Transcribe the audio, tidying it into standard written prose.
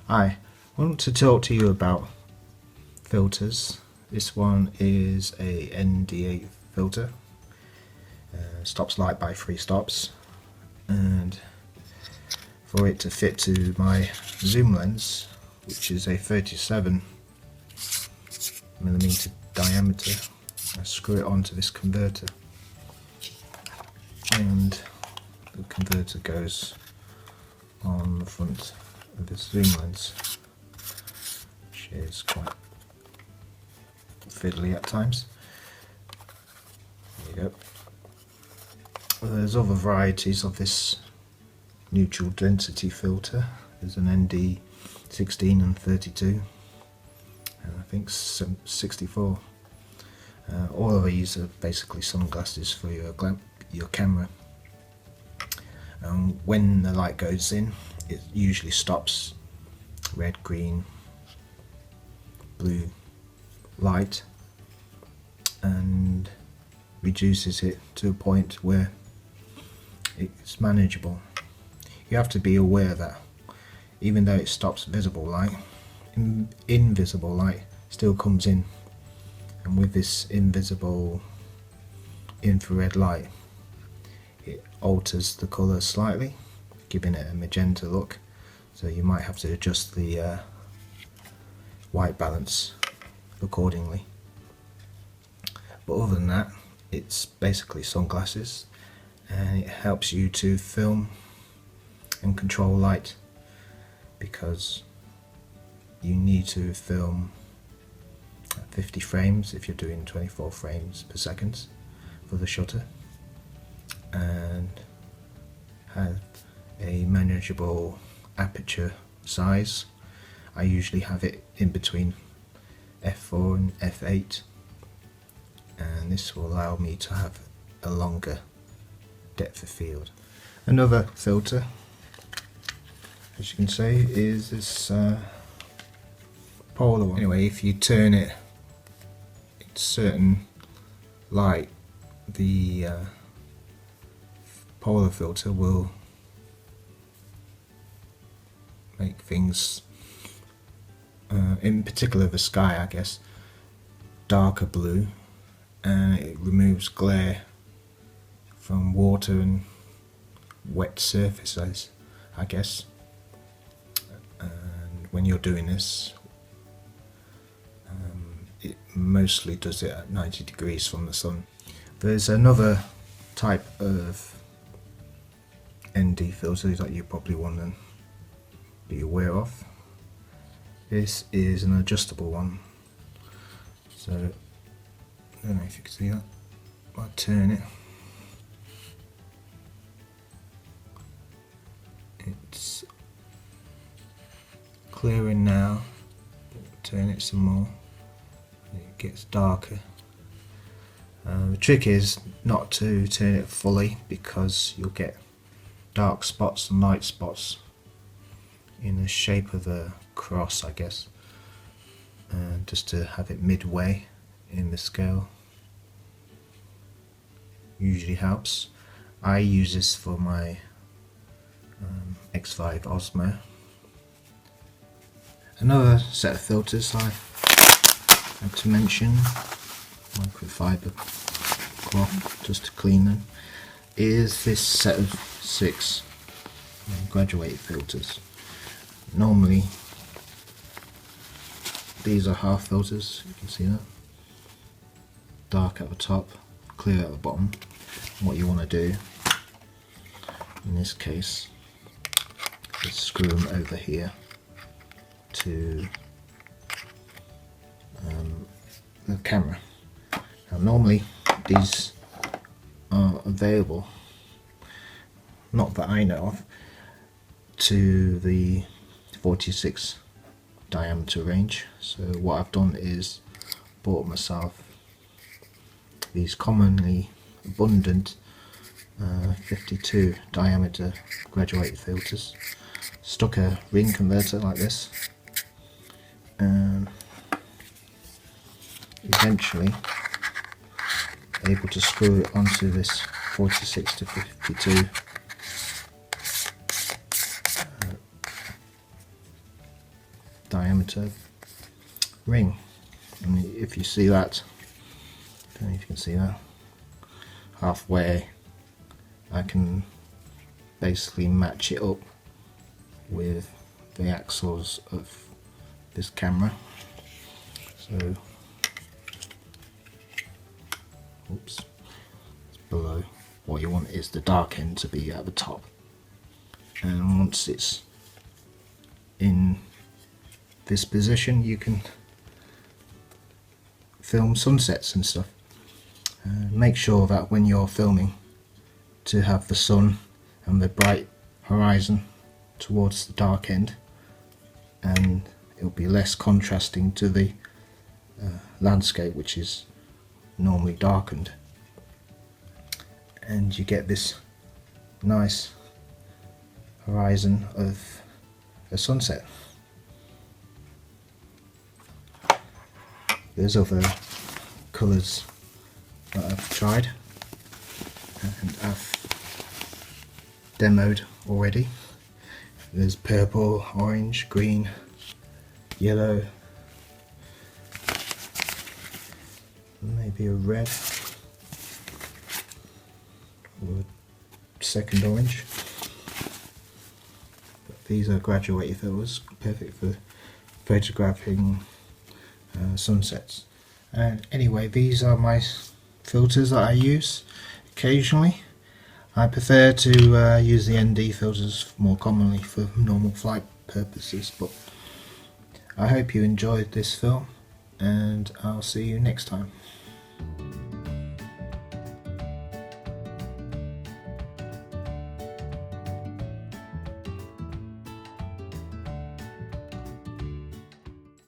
Hi, I want to talk to you about filters. This one is a ND8 filter, stops light by 3 stops, and for it to fit to my zoom lens, which is a 37mm diameter, I screw it onto this converter, and the converter goes on the front of this zoom lens, which is quite fiddly at times. There you go. There's other varieties of this neutral density filter. There's an ND16 and 32, and I think 64. All of these are basically sunglasses for your camera. When the light goes in, it usually stops red, green, blue light and reduces it to a point where it's manageable. You have to be aware that even though it stops visible light, invisible light still comes in, and with this invisible infrared light, it alters the colour slightly, giving it a magenta look, so you might have to adjust the white balance accordingly. But other than that, it's basically sunglasses, and it helps you to film and control light, because you need to film at 50 frames if you're doing 24 frames per second for the shutter, and have a manageable aperture size. I usually have it in between f4 and f8, and this will allow me to have a longer depth of field. Another filter, as you can see, is this polar one. Anyway, if you turn it in certain light, the polar filter will make things, in particular the sky, I guess, darker blue, and it removes glare from water and wet surfaces, I guess. And when you're doing this, it mostly does it at 90 degrees from the sun. There's another type of ND filter that you probably want to be aware of. This is an adjustable one, so I don't know if you can see that. If I turn it, it's clearing now, but turn it some more and it gets darker. The trick is not to turn it fully, because you'll get dark spots and light spots in the shape of a cross, I guess, just to have it midway in the scale usually helps. I use this for my X5 Osmo. Another set of filters I had to mention, microfiber cloth just to clean them, is this set of 6 graduated filters. Normally these are half filters, you can see that, dark at the top, clear at the bottom. And what you want to do in this case is screw them over here to the camera. Now normally these are available, not that I know of, to the 46 diameter range, so what I've done is bought myself these commonly abundant 52 diameter graduated filters, stuck a ring converter like this, and eventually able to screw it onto this 46 to 52 diameter ring, and if you see that, I don't know if you can see that, halfway I can basically match it up with the axles of this camera. So, oops, it's below. What you want is the dark end to be at the top, and once it's in this position you can film sunsets and stuff. Make sure that when you're filming to have the sun and the bright horizon towards the dark end, and it'll be less contrasting to the landscape, which is normally darkened, and you get this nice horizon of a sunset. There's other colours that I've tried and I've demoed already. There's purple, orange, green, yellow, maybe a red or a second orange. But these are graduated filters, perfect for photographing sunsets. And anyway, these are my filters that I use occasionally. I prefer to use the ND filters more commonly for normal flight purposes, but I hope you enjoyed this film, and I'll see you next time.